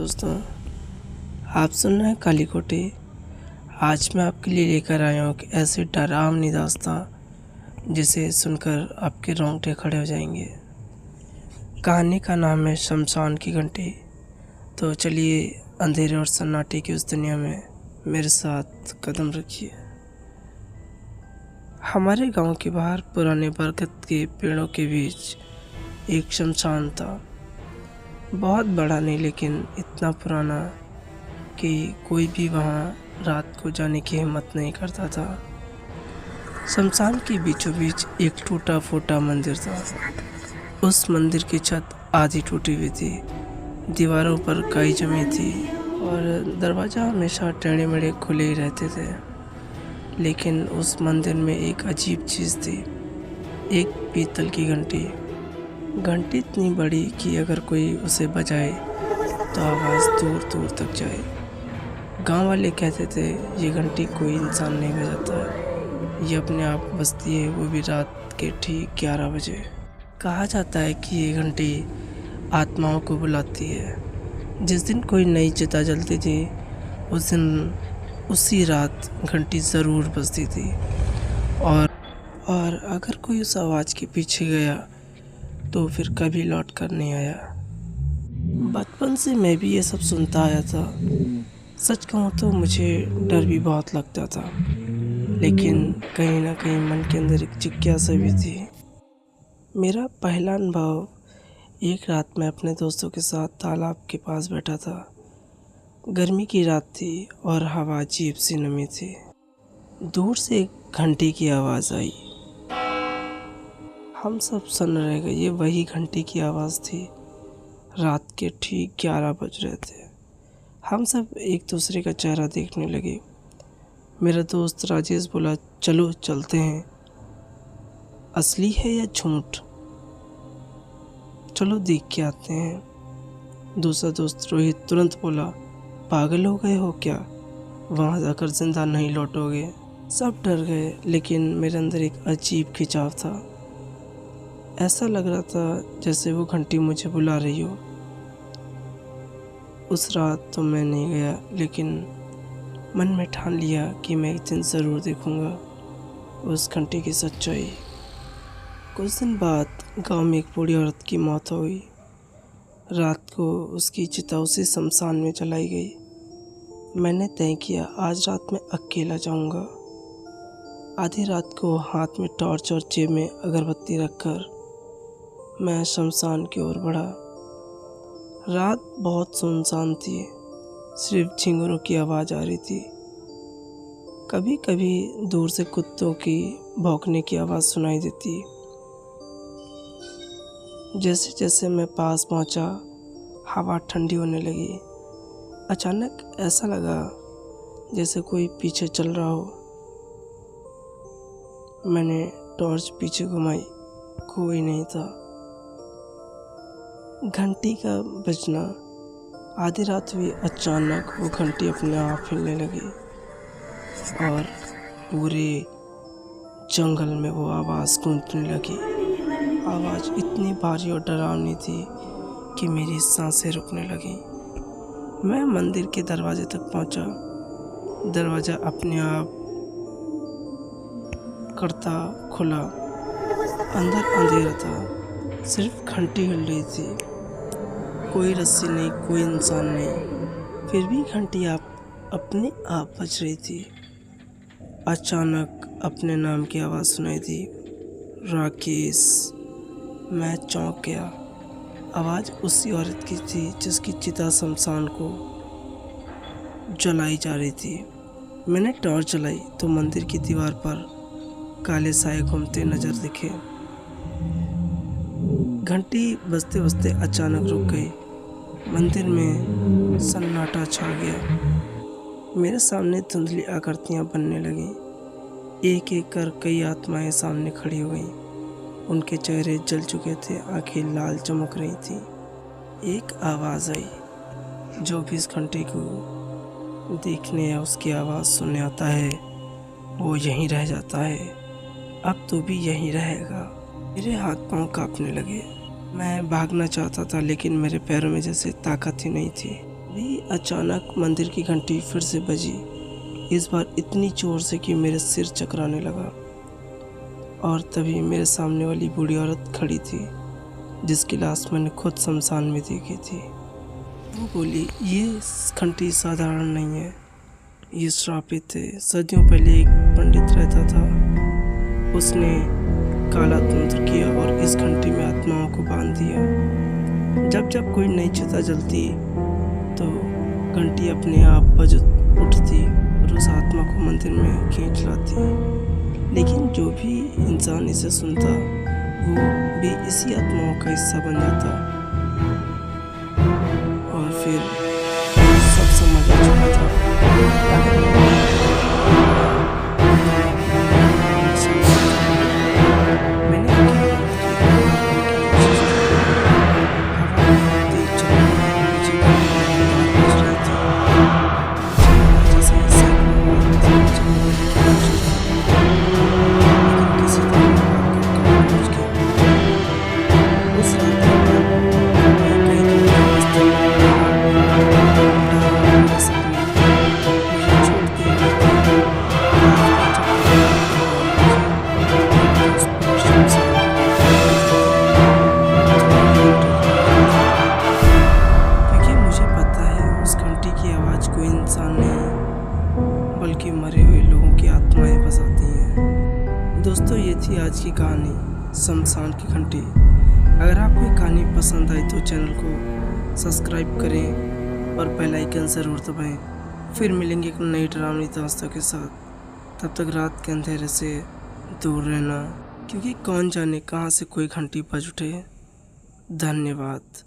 दोस्तों, आप सुन रहे हैं काली कोठी। आज मैं आपके लिए लेकर आया हूँ कि ऐसी डरावनी दास्तां जिसे सुनकर आपके रोंगटे खड़े हो जाएंगे। कहानी का नाम है शमशान की घंटी। तो चलिए अंधेरे और सन्नाटे की उस दुनिया में मेरे साथ कदम रखिए। हमारे गांव के बाहर पुराने बरगद के पेड़ों के बीच एक शमशान था। बहुत बड़ा नहीं, लेकिन इतना पुराना कि कोई भी वहाँ रात को जाने की हिम्मत नहीं करता था। शमशान के बीचों बीच एक टूटा फूटा मंदिर था। उस मंदिर की छत आधी टूटी हुई थी, दीवारों पर काई जमी थी और दरवाज़ा हमेशा टेढ़े मेढ़े खुले ही रहते थे। लेकिन उस मंदिर में एक अजीब चीज़ थी, एक पीतल की घंटी। घंटी इतनी बड़ी कि अगर कोई उसे बजाए तो आवाज़ दूर दूर तक जाए। गांव वाले कहते थे ये घंटी कोई इंसान नहीं बजाता है, ये अपने आप बजती है, वो भी रात के ठीक 11 बजे। कहा जाता है कि ये घंटी आत्माओं को बुलाती है। जिस दिन कोई नई चिता जलती थी उस दिन उसी रात घंटी ज़रूर बजती थी और अगर कोई उस आवाज़ के पीछे गया तो फिर कभी लौट कर नहीं आया। बचपन से मैं भी ये सब सुनता आया था। सच कहूँ तो मुझे डर भी बहुत लगता था, लेकिन कहीं ना कहीं मन के अंदर एक जिज्ञासा भी थी। मेरा पहला अनुभव, एक रात मैं अपने दोस्तों के साथ तालाब के पास बैठा था। गर्मी की रात थी और हवा अजीब सी नमी थी। दूर से एक घंटी की आवाज़ आई। हम सब सुन रह गए। ये वही घंटी की आवाज़ थी। रात के ठीक 11 बज रहे थे। हम सब एक दूसरे का चेहरा देखने लगे। मेरा दोस्त राजेश बोला, चलो चलते हैं, असली है या झूठ, चलो देख के आते हैं। दूसरा दोस्त रोहित तुरंत बोला, पागल हो गए हो क्या, वहाँ जाकर जिंदा नहीं लौटोगे। सब डर गए, लेकिन मेरे अंदर एक अजीब खिंचाव था। ऐसा लग रहा था जैसे वो घंटी मुझे बुला रही हो। उस रात तो मैं नहीं गया, लेकिन मन में ठान लिया कि मैं एक दिन ज़रूर देखूंगा उस घंटी की सच्चाई। कुछ दिन बाद गांव में एक बूढ़ी औरत की मौत हो गई। रात को उसकी चिता उसी शमशान में जलाई गई। मैंने तय किया आज रात में अकेला जाऊंगा। आधी रात को हाथ में टॉर्च और जेब में अगरबत्ती रखकर मैं शमशान की ओर बढ़ा। रात बहुत सुनसान थी, सिर्फ झिंगुरों की आवाज़ आ रही थी। कभी कभी दूर से कुत्तों की भौंकने की आवाज़ सुनाई देती। जैसे जैसे मैं पास पहुंचा, हवा ठंडी होने लगी। अचानक ऐसा लगा जैसे कोई पीछे चल रहा हो। मैंने टॉर्च पीछे घुमाई, कोई नहीं था। घंटी का बजना आधी रात हुई। अचानक वो घंटी अपने आप हिलने लगी और पूरे जंगल में वो आवाज़ गूंजने लगी। आवाज़ इतनी भारी और डरावनी थी कि मेरी सांसें रुकने लगी। मैं मंदिर के दरवाजे तक पहुंचा। दरवाज़ा अपने आप करता खुला। अंदर अंधेरा था, सिर्फ घंटी हिल रही थी। कोई रस्सी नहीं, कोई इंसान नहीं, फिर भी घंटी अपने आप बज रही थी। अचानक अपने नाम की आवाज़ सुनाई दी, राकेश। मैं चौंक गया। आवाज़ उसी औरत की थी जिसकी चिता शमशान को जलाई जा रही थी। मैंने टॉर्च जलाई तो मंदिर की दीवार पर काले साए घूमते नजर दिखे। घंटी बजते बजते अचानक रुक गई। मंदिर में सन्नाटा छा गया। मेरे सामने धुंधली आकृतियां बनने लगीं। एक एक कर कई आत्माएं सामने खड़ी हो गईं। उनके चेहरे जल चुके थे, आंखें लाल चमक रही थीं। एक आवाज़ आई, जो भी इस घंटी को देखने या उसकी आवाज़ सुनने आता है वो यहीं रह जाता है। अब तो भी यहीं रहेगा। मेरे हाथ पांव कांपने लगे। मैं भागना चाहता था, लेकिन मेरे पैरों में जैसे ताकत ही नहीं थी। भी अचानक मंदिर की घंटी फिर से बजी, इस बार इतनी जोर से कि मेरे सिर चकराने लगा। और तभी मेरे सामने वाली बूढ़ी औरत खड़ी थी, जिसकी लाश मैंने खुद शमशान में देखी थी। वो बोली, ये घंटी साधारण नहीं है, ये श्रापित है। सदियों पहले एक पंडित रहता था, उसने काला तंत्र किया और इस घंटी में आत्माओं को बांध दिया। जब जब कोई नई चिता जलती तो घंटी अपने आप बज उठती और उस आत्मा को मंदिर में खींच लाती। लेकिन जो भी इंसान इसे सुनता वो भी इसी आत्माओं का हिस्सा बन जाता और फिर सब समझ आ चुका था। कोई इंसान नहीं बल्कि मरे हुए लोगों की आत्माएं बसाती हैं। दोस्तों, ये थी आज की कहानी शमशान की घंटी। अगर आपको ये कहानी पसंद आई तो चैनल को सब्सक्राइब करें और बेल आइकन ज़रूर दबाएं। फिर मिलेंगे एक नई डरावनी दास्तां के साथ। तब तक रात के अंधेरे से दूर रहना, क्योंकि कौन जाने कहाँ से कोई घंटी बज उठे। धन्यवाद।